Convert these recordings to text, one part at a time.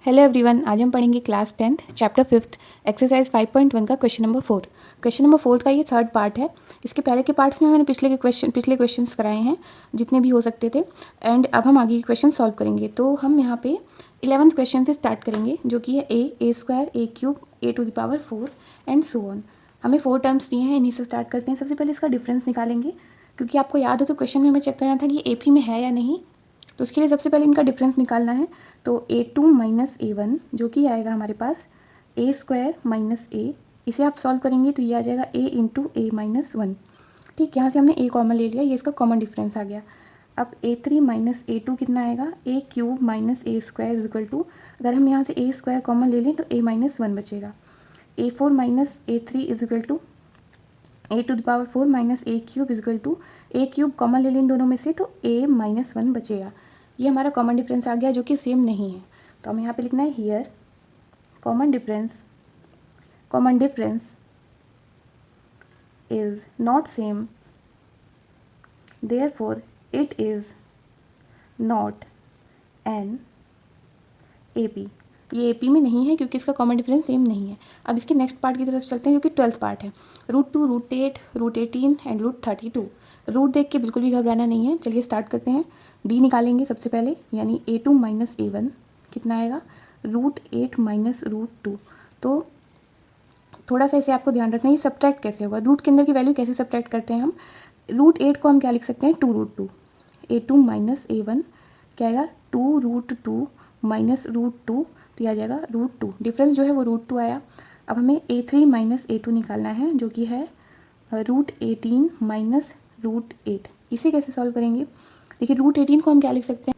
Hello everyone, आज हम पढ़ेंगे class 10th chapter 5th exercise 5.1 का क्वेश्चन नंबर 4। क्वेश्चन नंबर 4 का ये थर्ड पार्ट है। इसके पहले के पार्ट्स में मैंने पिछले क्वेश्चंस कराए हैं जितने भी हो सकते थे, एंड अब हम आगे के क्वेश्चन सॉल्व करेंगे। तो हम यहाँ पे 11th क्वेश्चन से स्टार्ट करेंगे, जो कि है a square a cube a to the power 4 and so on. हमें 4 टर्म्स दिए हैं, इन्हीं से स्टार्ट करते हैं। सबसे पहले इसका डिफरेंस निकालेंगे, क्योंकि आपको याद हो तो क्वेश्चन में हमें चेक करना था कि AP में है या नहीं। तो उसके लिए सबसे पहले इनका डिफरेंस निकालना है। तो A2 माइनस A1 जो कि आएगा हमारे पास A स्क्वायर माइनस A, इसे आप सॉल्व करेंगे तो ये आ जाएगा A इंटू A माइनस 1। ठीक, यहाँ से हमने A कॉमन ले लिया, ये इसका कॉमन डिफरेंस आ गया। अब A3 माइनस A2 कितना आएगा, A cube minus A square equal to, अगर हम यहाँ से A स्क्वायर कॉमन ले लें तो A माइनस 1 बचेगा। A4 minus A3 equal to A to the power 4 minus A cube equal to, A cube common ले लें इन दोनों में से तो A माइनस 1 बचेगा। ये हमारा कॉमन डिफरेंस आ गया, जो कि सेम नहीं है। तो हमें यहाँ पे लिखना है here common difference is not same, therefore it is not an AP। ये AP में नहीं है क्योंकि इसका कॉमन डिफरेंस सेम नहीं है। अब इसके नेक्स्ट पार्ट की तरफ चलते हैं, जो कि 12th पार्ट है। √2 √8 √18 एंड √32। रूट देख के बिल्कुल भी घबराना नहीं है। चलिए स्टार्ट करते हैं। D निकालेंगे सबसे पहले, यानी A2 माइनस A1 कितना आएगा, √8 माइनस √2। तो थोड़ा सा इसे आपको ध्यान रखना है, ये सब्ट्रैक्ट कैसे होगा, रूट के अंदर की वैल्यू कैसे सब्ट्रैक्ट करते हैं हम। √8 को हम क्या लिख सकते हैं, 2 √2। A2 माइनस A1 क्या आएगा, 2 √2 माइनस √2, तो यह आ जाएगा √2। डिफरेंस जो है वो √2 आया। अब हमें A3 माइनस A2 निकालना है, जो कि है √18 माइनस √8। इसे कैसे सॉल्व करेंगे, देखिए √18 को हम क्या लिख सकते हैं,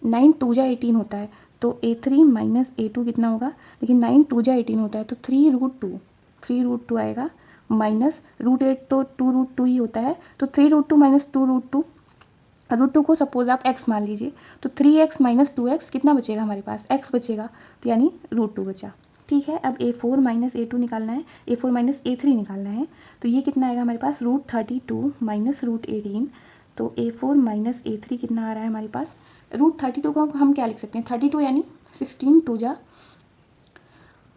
9 2 जा 18 होता है, तो A3 माइनस A2 कितना होगा, देखिए 9 2 जा 18 होता है, तो 3 √2 आएगा, माइनस √8 तो 2 √2 ही होता है, तो 3 √2 माइनस 2 √2 को सपोज आप x मान लीजिए, तो 3x माइनस 2x कितना बचेगा हमारे पास, x बचेगा, तो यानी √2 बचा। ठीक है, अब A4 माइनस A2 निकालना है, A4 माइनस A3 निकालना है, तो ये कितना आएगा हमारे पास, √32 माइनस √18। तो A4 माइनस A3 कितना आ रहा है हमारे पास, √32 को हम क्या लिख सकते हैं, 32 यानी 16 2 जा,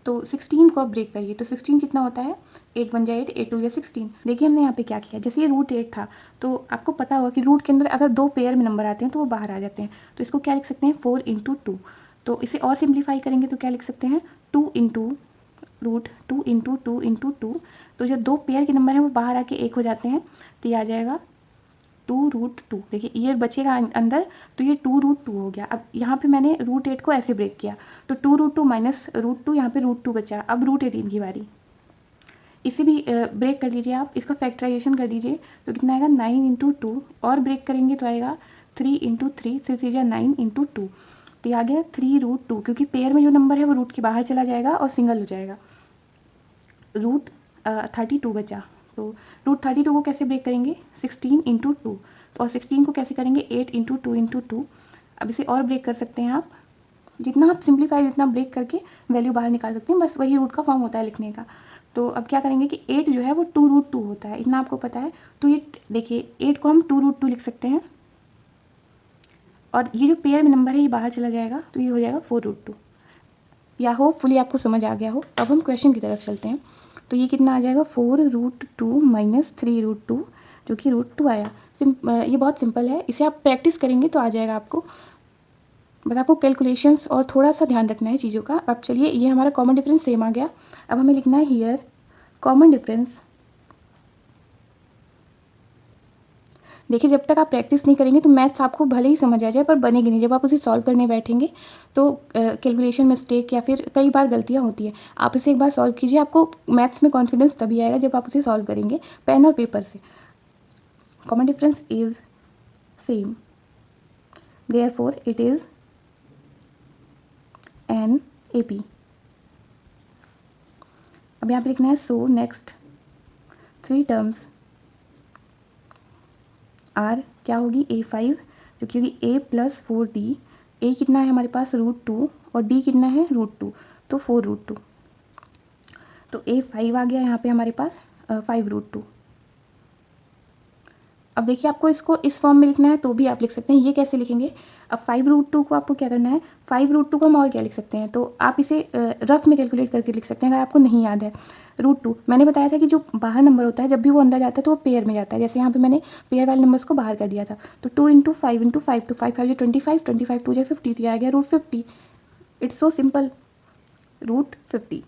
तो 16 को आप ब्रेक करिए तो 16 कितना होता है, 8 1 जा 8 8 2 जा 16। देखिए हमने यहाँ पे क्या किया, जैसे ये √8 था, तो आपको पता होगा कि रूट के अंदर अगर 2 पेयर में नंबर आते हैं तो वो बाहर आ जाते हैं। तो इसको क्या लिख सकते हैं, 4 इंटू 2। तो इसे और सिंप्लीफाई करेंगे तो क्या लिख सकते हैं, 2 इंटू √2 इंटू 2 इंटू 2। तो जो 2 पेयर के नंबर हैं वो बाहर आके 1 हो जाते हैं, तो ये आ जाएगा 2 √2। देखिए ये बचेगा अंदर, तो ये 2 √2 हो गया। अब यहाँ पे मैंने √8 को ऐसे ब्रेक किया, तो 2 √2 माइनस √2, यहाँ पे √2 बचा। अब √18 की बारी, इसे भी ब्रेक कर लीजिए आप, इसका फैक्टराइजेशन कर दीजिए, तो कितना आएगा, 9 इंटू 2, और ब्रेक करेंगे तो आएगा 3 इंटू 3, 3 जा 9 इंटू 2, तो ये आ गया 3 √2। क्योंकि पेयर में जो नंबर है वो रूट के बाहर चला जाएगा और सिंगल हो जाएगा, √32 बचा। तो √32 को कैसे ब्रेक करेंगे, 16 इंटू 2, और 16 को कैसे करेंगे, 8 इंटू 2 इंटू 2। अब इसे और ब्रेक कर सकते हैं आप, जितना आप सिंप्लीफाई जितना ब्रेक करके वैल्यू बाहर निकाल सकते हैं, बस वही रूट का फॉर्म होता है लिखने का। तो अब क्या करेंगे कि 8 जो है वो 2 √2 होता है, इतना आपको पता है। तो ये देखिए 8 को हम 2 √2 लिख सकते हैं, और ये जो पेयर में नंबर है ये बाहर चला जाएगा, तो ये हो जाएगा 4 √2। या होपफुली आपको समझ आ गया हो। अब हम क्वेश्चन की तरफ चलते हैं। तो ये कितना आ जाएगा, 4 √2 माइनस 3 √2, जो कि √2 आया। ये बहुत सिंपल है, इसे आप प्रैक्टिस करेंगे तो आ जाएगा आपको, बस आपको कैलकुलेशंस और थोड़ा सा ध्यान रखना है चीज़ों का। अब चलिए, ये हमारा कॉमन डिफरेंस सेम आ गया। अब हमें लिखना है हियर कॉमन डिफरेंस। देखिए जब तक आप प्रैक्टिस नहीं करेंगे तो मैथ्स आपको भले ही समझ आ जाए पर बनेगी नहीं। जब आप उसे सॉल्व करने बैठेंगे तो कैलकुलेशन मिस्टेक या फिर कई बार गलतियाँ होती हैं। आप इसे एक बार सॉल्व कीजिए, आपको मैथ्स में कॉन्फिडेंस तभी आएगा जब आप उसे सॉल्व करेंगे पेन और पेपर से। Common difference is same, therefore it is an AP। अब यहाँ पे लिखना है सो नेक्स्ट 3 टर्म्स आर क्या होगी, A5, जो कि होगी A प्लस 4D। A कितना है हमारे पास, √2, और D कितना है, √2, तो 4 √2। तो A5 आ गया यहाँ पे हमारे पास 5 √2। अब देखिए आपको इसको इस फॉर्म में लिखना है तो भी आप लिख सकते हैं। ये कैसे लिखेंगे, अब 5√2 को आपको क्या करना है, 5√2 को हम और क्या लिख सकते हैं, तो आप इसे रफ में कैलकुलेट करके लिख सकते हैं अगर आपको नहीं याद है। √2 मैंने बताया था कि जो बाहर नंबर होता है जब भी वो अंदर जाता है तो वो पेयर में जाता है, जैसे यहाँ पे मैंने पेयर वाले नंबर्स को बाहर कर दिया था। तो 2 × 5 × 5 तो 5 5 जो 25, 25 2 जो 50, तो ये आ गया √50। It's so simple, √50।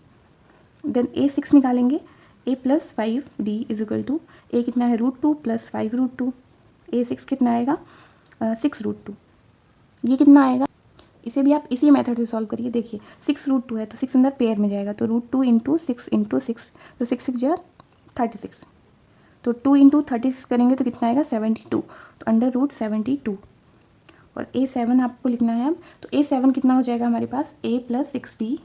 Then A6 निकालेंगे, A+5D = A कितना है √2 + 5√2। A6 कितना आएगा 6√2। ये कितना आएगा, इसे भी आप इसी मेथड से सॉल्व करिए। देखिए 6√2 है तो 6 अंदर पेयर में जाएगा, तो √2 × 6 × 6, तो 6 6 जा 36, तो 2 × 36 करेंगे तो कितना आएगा 72, तो √72। और A7 आपको लिखना है अब, तो A7 कितना हो जाएगा हमारे पास A+6D,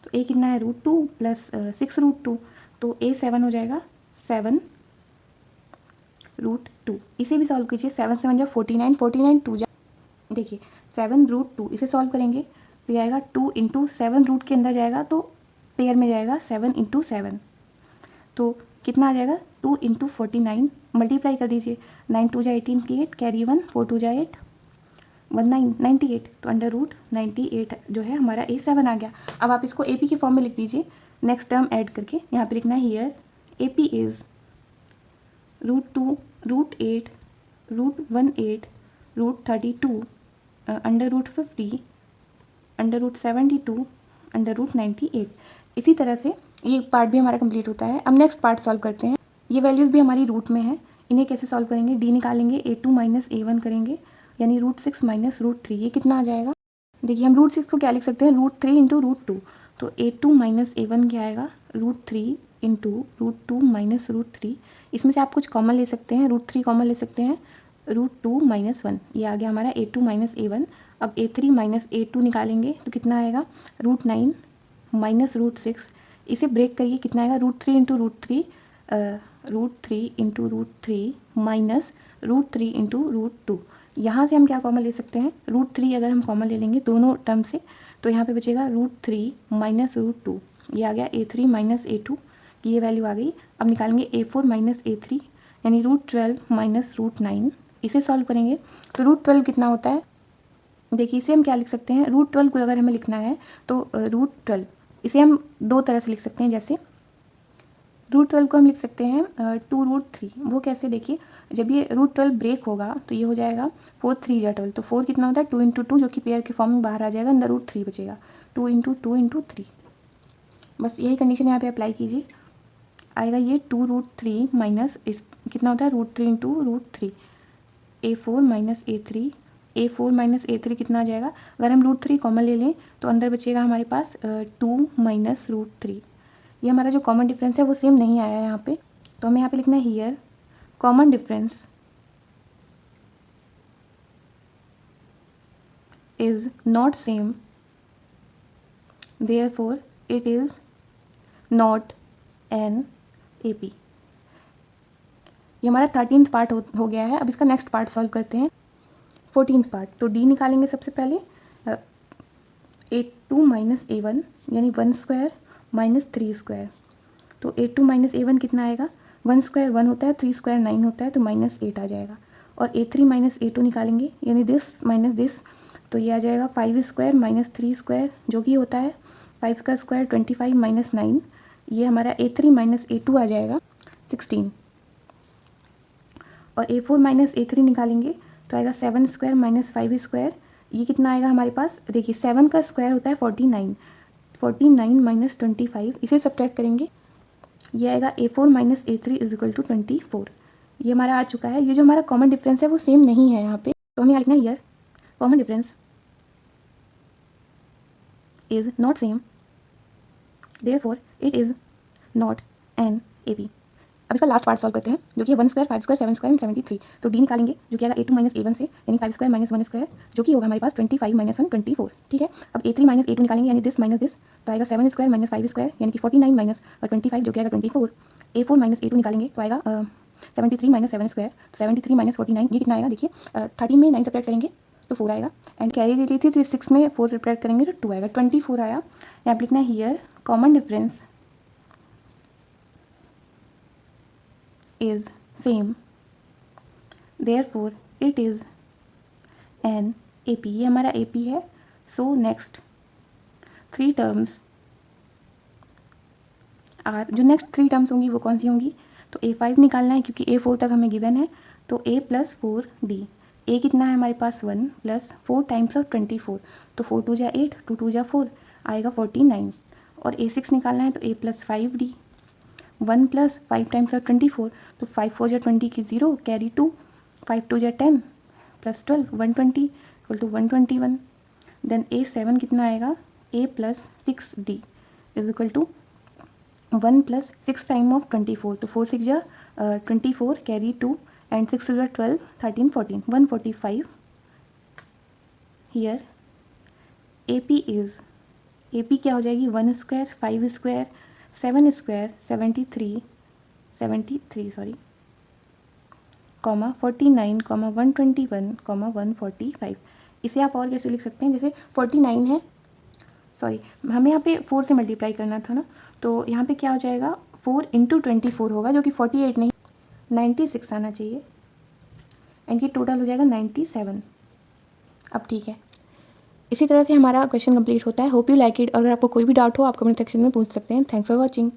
तो A कितना है √2 + 6√2, तो A7 हो जाएगा 7√2। इसे भी सॉल्व कीजिए, 7 7 जा 49, 49 2 जा, देखिए 7√2 इसे सॉल्व करेंगे तो ये आएगा 2 × 7 रूट के अंदर जाएगा तो पेयर में जाएगा 7 × 7, तो कितना आ जाएगा 2 × 49, मल्टीप्लाई कर दीजिए, 9 2 जा 18 की 8, कैरी 1, 4 2 जा 8, 19 98, तो √98 जो है हमारा A7 आ गया। अब आप इसको AP के फॉर्म में लिख दीजिए, नेक्स्ट टर्म ऐड करके यहाँ पे लिखना है हियर AP इज़ √2 √8 √18 √32 √50 √72 √98। इसी तरह से ये पार्ट भी हमारा कंप्लीट होता है। अब नेक्स्ट पार्ट सॉल्व करते हैं। ये वैल्यूज़ भी हमारी रूट में है, इन्हें कैसे सॉल्व करेंगे, D निकालेंगे, A2 - A1 करेंगे, यानी √6 - √3, ये कितना आ जाएगा। देखिए हम √6 को क्या लिख सकते हैं, √3 × √2, तो A2 - A1 क्या आएगा √3 × √2 - √3। इसमें से आप कुछ कॉमन ले सकते हैं, √3 कॉमन ले सकते हैं, √2 - 1, ये आ गया हमारा A2 - A1। अब A3 - A2 निकालेंगे तो कितना आएगा √9 - √6, इसे ब्रेक करिए, कितना आएगा √3 × √3 √3 × √3 - √3 × √2। यहाँ से हम क्या कॉमन ले सकते हैं, √3 अगर हम कॉमन ले लेंगे दोनों टर्म से तो यहाँ पे बचेगा √3 - √2, ये आ गया A3 - A2 की ये वैल्यू आ गई। अब निकालेंगे A4 - A3, यानी √12 - √9, इसे सॉल्व करेंगे तो √12 कितना होता है, देखिए इसे हम क्या लिख सकते हैं, √12 को अगर हमें लिखना है तो √12 इसे हम दो तरह से लिख सकते हैं, जैसे √12 को हम लिख सकते हैं 2√3, वो कैसे, देखिए जब ये √12 ब्रेक होगा तो ये हो जाएगा 4 3 जा 12, तो 4 कितना होता है 2 × 2 जो कि पेयर के फॉर्म में बाहर आ जाएगा, अंदर √3 बचेगा, 2 × 2 × 3। बस यही कंडीशन यहाँ पे अप्लाई कीजिए, आएगा ये 2√3 माइनस इस कितना होता है √3 × √3, A4 - A3, A4 - A3 कितना आ जाएगा, अगर हम √3 कॉमन ले लें तो अंदर बचेगा हमारे पास 2 - √3। ये हमारा जो कॉमन डिफरेंस है वो सेम नहीं आया यहाँ पे, तो हमें यहाँ पे लिखना है here common difference is not same, therefore it is not an AP। ये हमारा 13th पार्ट हो गया है। अब इसका नेक्स्ट पार्ट सॉल्व करते हैं, 14th पार्ट। तो D निकालेंगे सबसे पहले, A2 - A1 यानी 1² - 3², तो A2 - A1 कितना आएगा, 1² 1 होता है, 3² 9 होता है, तो -8 आ जाएगा। और A3 - A2 निकालेंगे, यानी दिस माइनस दिस, तो ये आ जाएगा 5² - 3² जो कि होता है 5 का स्क्वायर 25 - 9, ये हमारा A3 - A2 आ जाएगा 16। और A4 - A3 निकालेंगे तो आएगा 7² - 5², ये कितना आएगा हमारे पास, देखिए 7 का स्क्वायर होता है 49, 49 - 25, इसे सब्ट्रैक्ट करेंगे, ये आएगा A4 - A3 = 24। ये हमारा आ चुका है। ये जो हमारा कॉमन डिफरेंस है वो सेम नहीं है यहाँ पे, तो हमें यहाँ लिखना है here common difference is not same, therefore it is not an AP। अब इसका लास्ट पार्ट सॉल्व करते हैं, जो कि 1² 5² 7² 73। तो D निकालेंगे जो कि आएगा A2 - A1 से, यानी 5² - 1² जो कि होगा हमारे पास 25 - 1 24, ठीक है। अब A3 - A2 निकालेंगे, यानी दिस माइनस दिस, तो आएगा 7² - 5² यानी कि 49 - 25 जो कि आएगा 24। A4 - A2 निकालेंगे तो आएगा 73 - 7², 73 - 49, ये कितना आएगा, देखिए 13 में 9 सब्ट्रैक्ट करेंगे तो 4 आएगा, एंड कैरी ले ली थी तो 6 में 4 सब्ट्रैक्ट करेंगे तो 2 आएगा, 24 आया। यहाँ पे लिखना है here common difference is same, therefore it is an AP, ये हमारा AP है। सो नेक्स्ट 3 टर्म्स आर, जो नेक्स्ट 3 टर्म्स होंगी वो कौन सी होंगी? तो A5 निकालना है क्योंकि A4 तक हमें गिवन है, तो A + 4D। A कितना है हमारे पास 1 + 4 टाइम्स ऑफ 24, तो 4 2 जा 8, 2 2 जा 4, आएगा 49। और A6 निकालना है तो A + 5D, 1 + 5 टाइम्स ऑफ 24, तो 5 4 जा 20 की 0, कैरी 2, 5 2 जा 10 + 12 120 = 121। देन A7 कितना आएगा? A + 6D = 1 + 6 टाइम ऑफ 24, तो 4 6 जा 24, कैरी 2 एंड 6 2 जा 12, 13 14 145। हियर AP इज़, AP क्या हो जाएगी? 1 स्क्वायर 5 स्क्वायर 7 स्क्वायर 73 सॉरी, 49, 121, 145। इसे आप और कैसे लिख सकते हैं? जैसे 49 है, सॉरी हमें यहाँ पे 4 से मल्टीप्लाई करना था ना, तो यहाँ पे क्या हो जाएगा? 4 × 24 होगा, जो कि 48 नहीं 96 आना चाहिए, एंड ये टोटल हो जाएगा 97। अब ठीक है, इसी तरह से हमारा क्वेश्चन कंप्लीट होता है। Hope you like it. अगर आपको कोई भी डाउट हो आप कमेंट सेक्शन में पूछ सकते हैं। Thanks for watching.